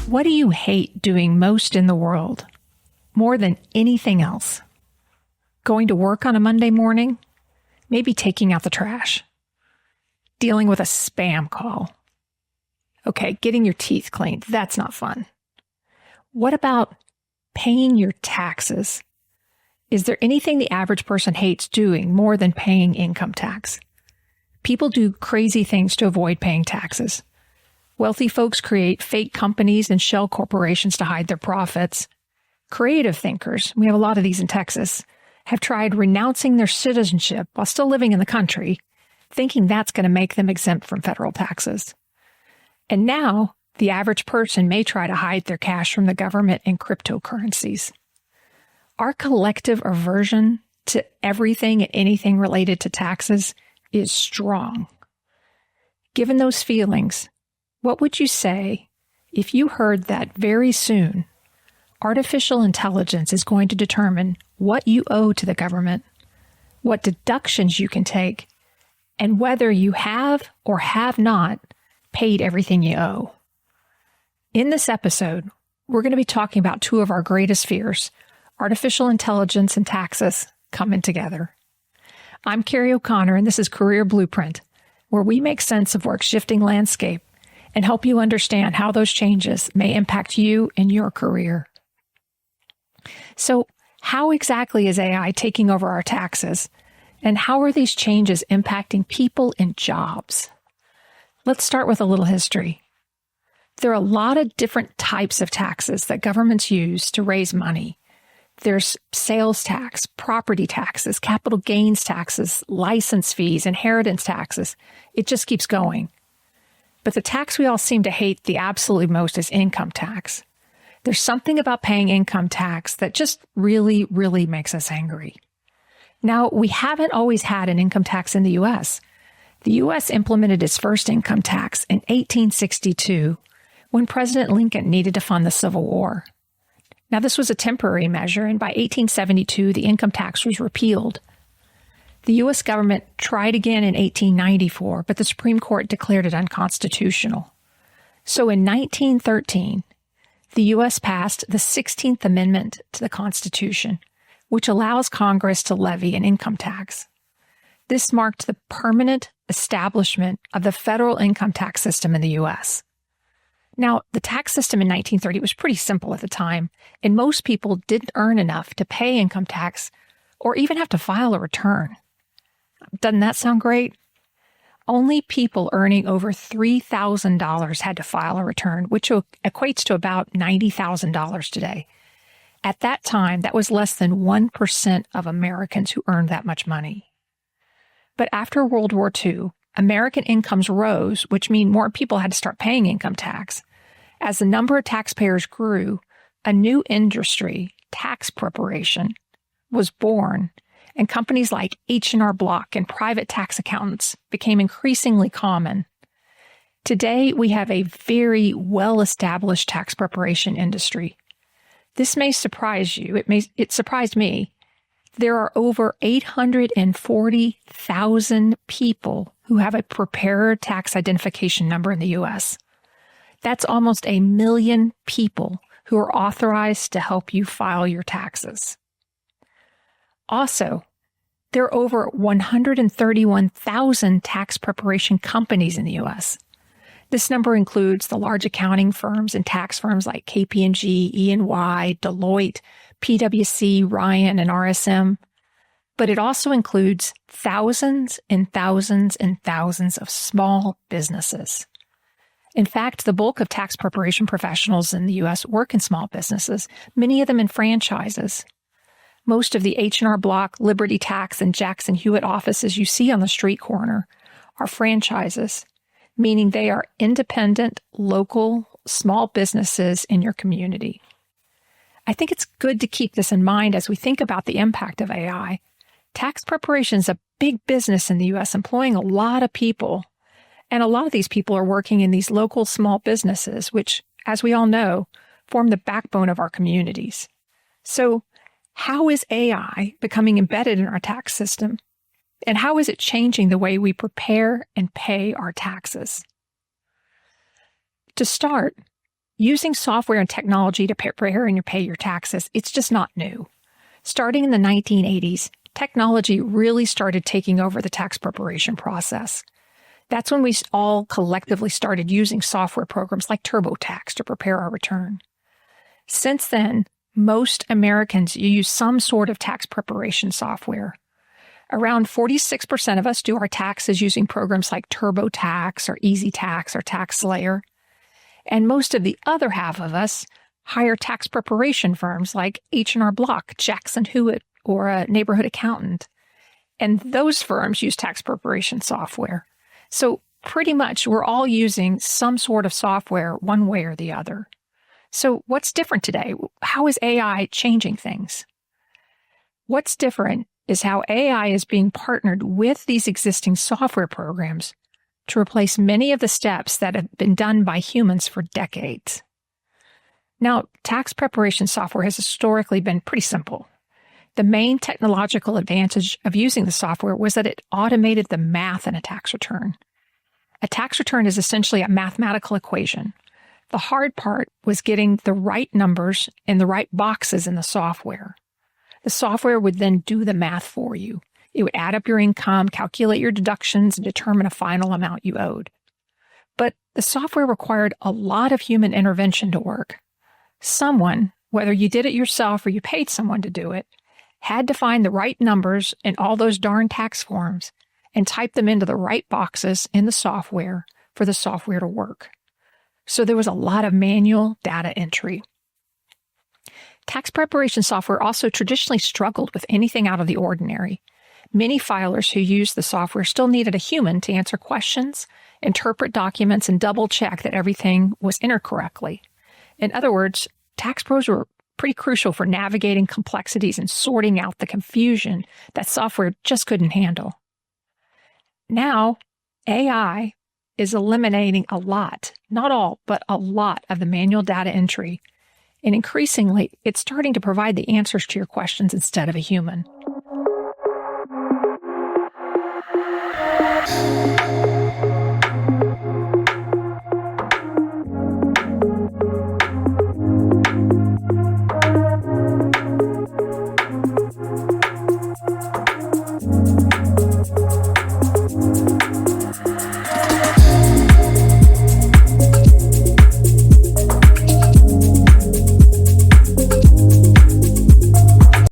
What do you hate doing most in the world, more than anything else? Going to work on a Monday morning? Maybe taking out the trash. Dealing with a spam call. Okay, getting your teeth cleaned. That's not fun. What about paying your taxes? Is there anything the average person hates doing more than paying income tax? People do crazy things to avoid paying taxes. Wealthy folks create fake companies and shell corporations to hide their profits. Creative thinkers, we have a lot of these in Texas, have tried renouncing their citizenship while still living in the country, thinking that's going to make them exempt from federal taxes. And now, the average person may try to hide their cash from the government in cryptocurrencies. Our collective aversion to everything and anything related to taxes is strong. Given those feelings, what would you say if you heard that very soon artificial intelligence is going to determine what you owe to the government, what deductions you can take, and whether you have or have not paid everything you owe? In this episode, we're going to be talking about two of our greatest fears, artificial intelligence and taxes coming together. I'm Carrie O'Connor, and this is Career Blueprint, where we make sense of work's shifting landscape and help you understand how those changes may impact you and your career. So, how exactly is AI taking over our taxes? And how are these changes impacting people and jobs? Let's start with a little history. There are a lot of different types of taxes that governments use to raise money. There's sales tax, property taxes, capital gains taxes, license fees, inheritance taxes. It just keeps going. But the tax we all seem to hate the absolutely most is income tax. There's something about paying income tax that just really, really makes us angry. Now, we haven't always had an income tax in the U.S. The U.S. implemented its first income tax in 1862 when President Lincoln needed to fund the Civil War. Now, this was a temporary measure, and by 1872, the income tax was repealed. The U.S. government tried again in 1894, but the Supreme Court declared it unconstitutional. So in 1913, the U.S. passed the 16th Amendment to the Constitution, which allows Congress to levy an income tax. This marked the permanent establishment of the federal income tax system in the U.S. Now, the tax system in 1930 was pretty simple at the time, and most people didn't earn enough to pay income tax or even have to file a return. Doesn't that sound great? Only people earning over $3,000 had to file a return, which equates to about $90,000 today. At that time, that was less than 1% of Americans who earned that much money. But after World War II, American incomes rose, which means more people had to start paying income tax. As the number of taxpayers grew, a new industry, tax preparation, was born, and companies like H&R Block and private tax accountants became increasingly common. Today, we have a very well-established tax preparation industry. This may surprise you. It surprised me. There are over 840,000 people who have a preparer tax identification number in the U.S. That's almost 1 million people who are authorized to help you file your taxes. Also, there are over 131,000 tax preparation companies in the U.S. This number includes the large accounting firms and tax firms like KPMG, E&Y, Deloitte, PwC, Ryan, and RSM. But it also includes thousands and thousands and thousands of small businesses. In fact, the bulk of tax preparation professionals in the U.S. work in small businesses, many of them in franchises. Most of the H&R Block, Liberty Tax, and Jackson Hewitt offices you see on the street corner are franchises, meaning they are independent, local, small businesses in your community. I think it's good to keep this in mind as we think about the impact of AI. Tax preparation is a big business in the U.S., employing a lot of people. And a lot of these people are working in these local small businesses, which, as we all know, form the backbone of our communities. So, how is AI becoming embedded in our tax system? And how is it changing the way we prepare and pay our taxes? To start, Using software and technology to prepare and pay your taxes, it's just not new. Starting in the 1980s, technology really started taking over the tax preparation process. That's when we all collectively started using software programs like TurboTax to prepare our return. Since then, most Americans use some sort of tax preparation software. Around 46% of us do our taxes using programs like TurboTax or EasyTax or TaxSlayer. And most of the other half of us hire tax preparation firms like H&R Block, Jackson Hewitt, or a neighborhood accountant. And those firms use tax preparation software. So pretty much we're all using some sort of software one way or the other. So what's different today? How is AI changing things? What's different is how AI is being partnered with these existing software programs to replace many of the steps that have been done by humans for decades. Now, tax preparation software has historically been pretty simple. The main technological advantage of using the software was that it automated the math in a tax return. A tax return is essentially a mathematical equation. The hard part was getting the right numbers in the right boxes in the software. The software would then do the math for you. It would add up your income, calculate your deductions, and determine a final amount you owed. But the software required a lot of human intervention to work. Someone, whether you did it yourself or you paid someone to do it, had to find the right numbers in all those darn tax forms and type them into the right boxes in the software for the software to work. So there was a lot of manual data entry. Tax preparation software also traditionally struggled with anything out of the ordinary. Many filers who used the software still needed a human to answer questions, interpret documents, and double-check that everything was entered correctly. In other words, tax pros were pretty crucial for navigating complexities and sorting out the confusion that software just couldn't handle. Now, AI is eliminating a lot, not all, but a lot of the manual data entry. And increasingly, it's starting to provide the answers to your questions instead of a human.